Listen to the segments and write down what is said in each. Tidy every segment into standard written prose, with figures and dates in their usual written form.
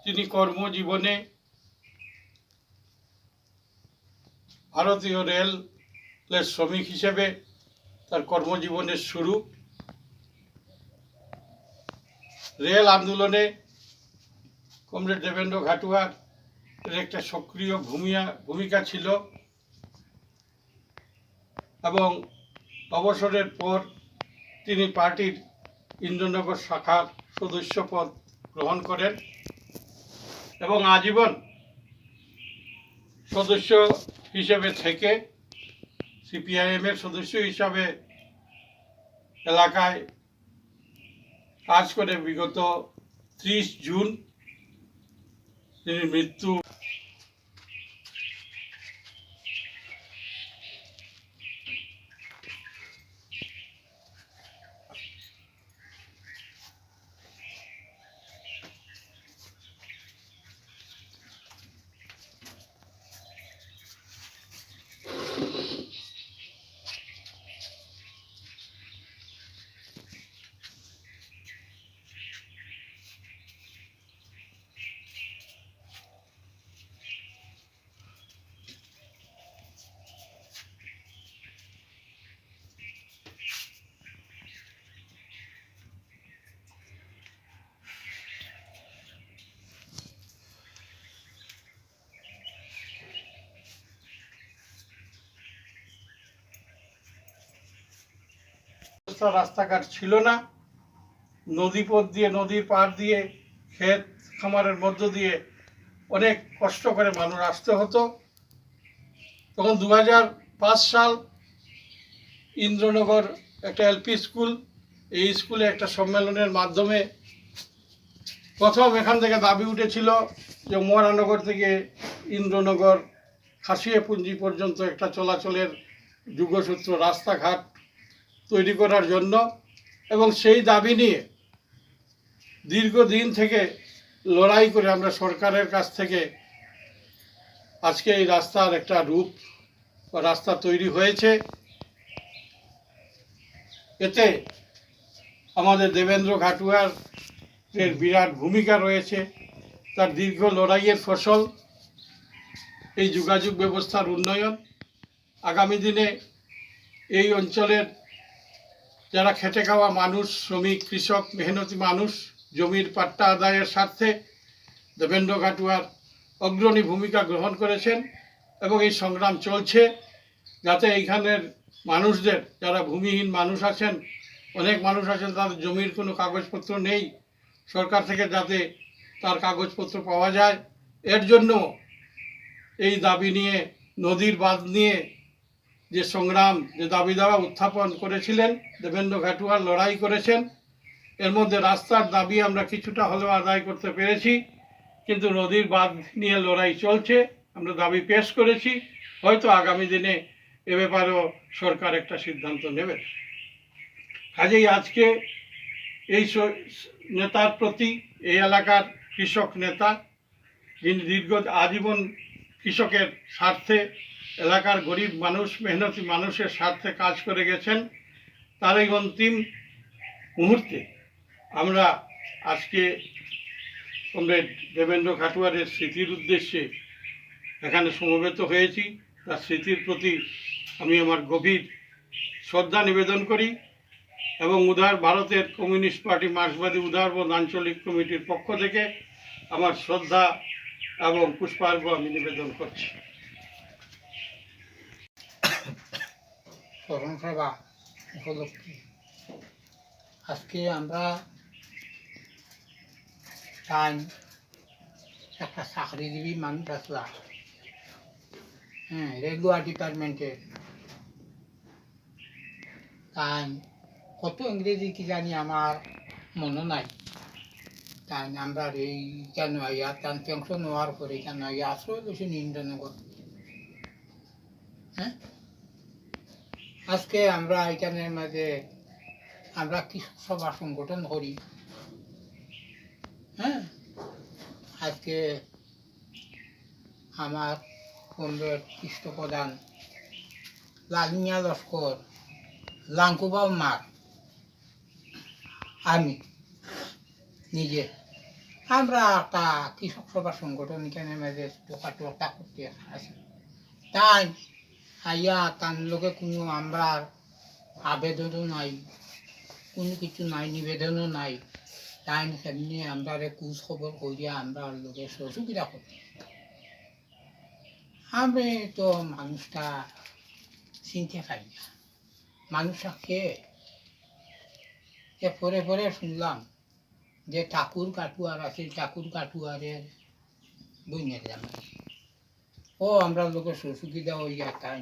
তিনি কর্মজীবনে ভারতীয় রেলের শ্রমিক হিসেবে তার কর্মজীবনের শুরু। রেল আন্দোলনে কমরেড দেবেন্দ্র ঘাটুয়ার একটা সক্রিয় ভূমিকা ছিল এবং অবসরের পর তিনি পার্টির ইন্দ্রনগর শাখার সদস্য পদ গ্রহণ করেন এবং আজীবন সদস্য হিসেবে থেকে সিপিআইএমের সদস্য হিসাবে এলাকায় কাজ করে বিগত 30 জুন তিনি মৃত্যু। রাস্তাঘাট ছিল না, নদীপথ দিয়ে, নদীর পাড় দিয়ে, ক্ষেত খামারের মধ্য দিয়ে অনেক কষ্ট করে মানুষ আসতে হতো। তখন 2005 সাল ইন্দ্রনগর একটা এলপি স্কুল, এই স্কুলে একটা সম্মেলনের মাধ্যমে প্রথম এখান থেকে দাবি উঠেছিল যে মহারানগর থেকে ইন্দ্রনগর খাসিয়াপুঞ্জি পর্যন্ত একটা চলাচলের যুগসূত্র রাস্তাঘাট তৈরি করার জন্য, এবং সেই দাবি নিয়ে দীর্ঘদিন থেকে লড়াই করে আমরা সরকারের কাছ থেকে আজকে এই রাস্তার একটা রূপ বা রাস্তা তৈরি হয়েছে। এতে আমাদের দেবেন্দ্র ঘাটুয়ার বিরাট ভূমিকা রয়েছে, তার দীর্ঘ লড়াইয়ের ফসল এই যোগাযোগ ব্যবস্থার উন্নয়ন। আগামী দিনে এই অঞ্চলের যারা খেটে খাওয়া মানুষ, শ্রমিক, কৃষক, মেহনতি মানুষ, জমির পাট্টা আদায়ের স্বার্থে দেবেন্দ্র ঘাটুয়ার অগ্রণী ভূমিকা গ্রহণ করেছেন এবং এই সংগ্রাম চলছে যাতে এইখানের মানুষদের, যারা ভূমিহীন মানুষ আছেন, অনেক মানুষ আছেন তাদের জমির কোনো কাগজপত্র নেই, সরকার থেকে যাতে তার কাগজপত্র পাওয়া যায়, এর জন্য এই দাবি নিয়ে, নদীর বাঁধ নিয়ে যে সংগ্রাম, যে দাবি দাওয়া উত্থাপন করেছিলেন দেবেন্দ্র ঘাটুয়া, লড়াই করেছেন। এর মধ্যে রাস্তার দাবি আমরা কিছুটা হলেও আদায় করতে পেরেছি, কিন্তু নদীর বাঁধ নিয়ে লড়াই চলছে। আমরা দাবি পেশ করেছি, হয়তো আগামী দিনে এ ব্যাপারেও সরকার একটা সিদ্ধান্ত নেবে। কাজেই আজকে এই নেতার প্রতি, এই এলাকার কৃষক নেতা, যিনি দীর্ঘ আজীবন কৃষকের স্বার্থে, এলাকার গরিব মানুষ, মেহনতি মানুষের স্বার্থে কাজ করে গেছেন, তার এই অন্তিম মুহূর্তে আমরা আজকে কমরেড দেবেন্দ্র ঘাটুয়ারের স্মৃতির উদ্দেশ্যে এখানে সমবেত হয়েছি। তার স্মৃতির প্রতি আমি আমার গভীর শ্রদ্ধা নিবেদন করি এবং ভারতের কমিউনিস্ট পার্টি মার্ক্সবাদী উদারবোধ আঞ্চলিক কমিটির পক্ষ থেকে আমার শ্রদ্ধা এবং পুষ্পার্ঘ্য আমি নিবেদন করছি। স্মরণ সভা উপলক্ষে আজকে আমরা একটা চাকরিজীবী মানুষ আসলাম, রেলওয়ে ডিপার্টমেন্টের। তাই কত ইংরেজি কি জানি আমার মনে নাই। তাই আমরা এই কেন ইয়ার পেনশন নেওয়ার পরে কেন আশ্রয় লইছি ইন্দ্রনগর। আজকে আমরা এখানে মাঝে আমরা কৃষক সভা সংগঠন করি। আজকে আমার কমরেড কৃষ্ণ প্রধান, লালমিয়া লস্কর, লাঙ্কুবা মার, আমি নিজে আমরা একটা কৃষক সভা সংগঠন এখানে মাঝে ছোটখাটো একটা করতে আছি, তাই আইয়া তার লোকে কোনো আমরা আবেদনও নাই, কোনো কিছু নাই, নিবেদনও নাই, তাই সেমনি আমরা খোঁজ খবর করিয়া আমরা লোকে সহযোগিতা করি। আমি তো মানুষটা চিনতে পারি না, মানুষটা খেয়ে পরে পরে শুনলাম যে ঠাকুর কাটুয়ার আছে, ঠাকুর কাটুয়ারের বইনের জামাই। ও আমরা লোকের সহযোগিতা হইয়া তাই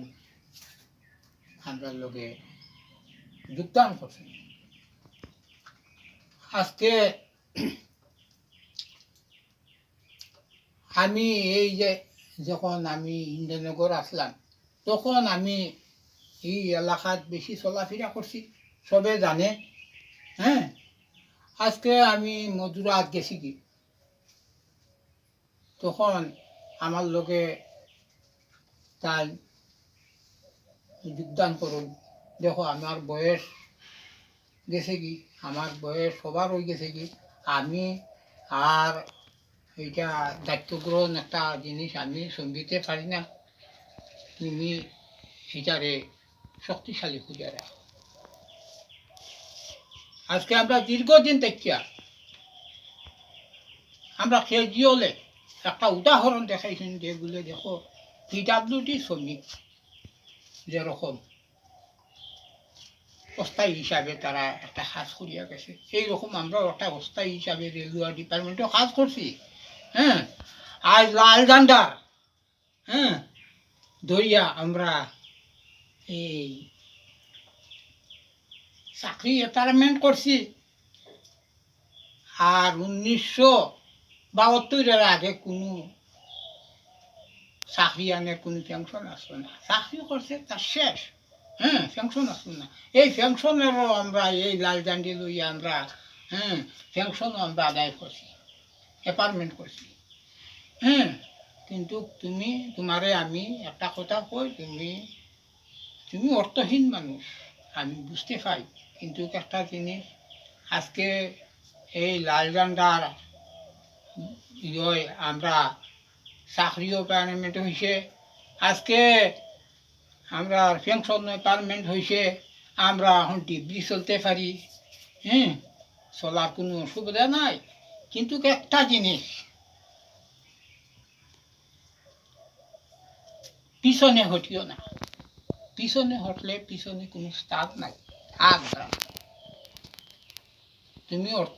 আমরা লোকে যোগদান করছি। আজকে আমি এই যে যখন আমি ইন্দ্রনগর আসলাম, তখন আমি এই এলাকাত বেশি চলাফেরা করছি, সবে জানে। হ্যাঁ, আজকে আমি মধুরাত গেছি কি, তখন আমার লোকে তাই যোগদান করুন। দেখো আমার বয়স গেছে কি, আমার বয়স সবার হয়ে গেছে কি, আমি আর এইটা দায়িত্ব গ্রহণ একটা জিনিস আমি সঙ্গীতে পারি না, তুমি এটারে শক্তিশালী খুঁজে রাখো। আজকে আমরা দীর্ঘদিন দেখিয়া আমরা কেজিওলে একটা উদাহরণ দেখাইছেন, যেগুলো দেখো পিডাব্লিউডি শ্রমিক যেরকম অস্থায়ী হিসাবে তারা একটা কাজ করিয়া গেছে, এইরকম আমরা একটা অস্থায়ী হিসাবে রেলওয়ে ডিপার্টমেন্টেও কাজ করছি। হ্যাঁ, আজ লাল ঝান্ডা হ্যাঁ ধরিয়া আমরা এই চাকরি এটারমেন্ট করছি। আর 1972 আগে কোনো চাকরি আনের কোনো পেনশন আসলো না, চাকরি করছে তার শেষ। হ্যাঁ, পেনশন আসলো না, এই পেনশনেরও আমরা এই লাল ঝান্ডি লইয়া আমরা পেনশনও আমরা আদায় করছি, অ্যাপার্টমেন্ট করছি। হ্যাঁ, কিন্তু তুমি তোমারে আমি একটা কথা কই, তুমি অর্থহীন মানুষ, আমি বুঝতে পাই, কিন্তু একটা জিনিস আজকে এই লাল ঝান্ডার আমরা চাকরিও পার্মানেন্ট হয়েছে, আজকে আমরা পেনশন পার্মানেন্ট হয়েছে, আমরা এখন ডিগ্রি চলতে পারি। হ্যাঁ, চলার কোনো অসুবিধা নাই, কিন্তু একটা জিনিস পিছনে হটিও না, পিছনে হটলে পিছনে কোনো স্থান নাই, আগ তুমি অর্থ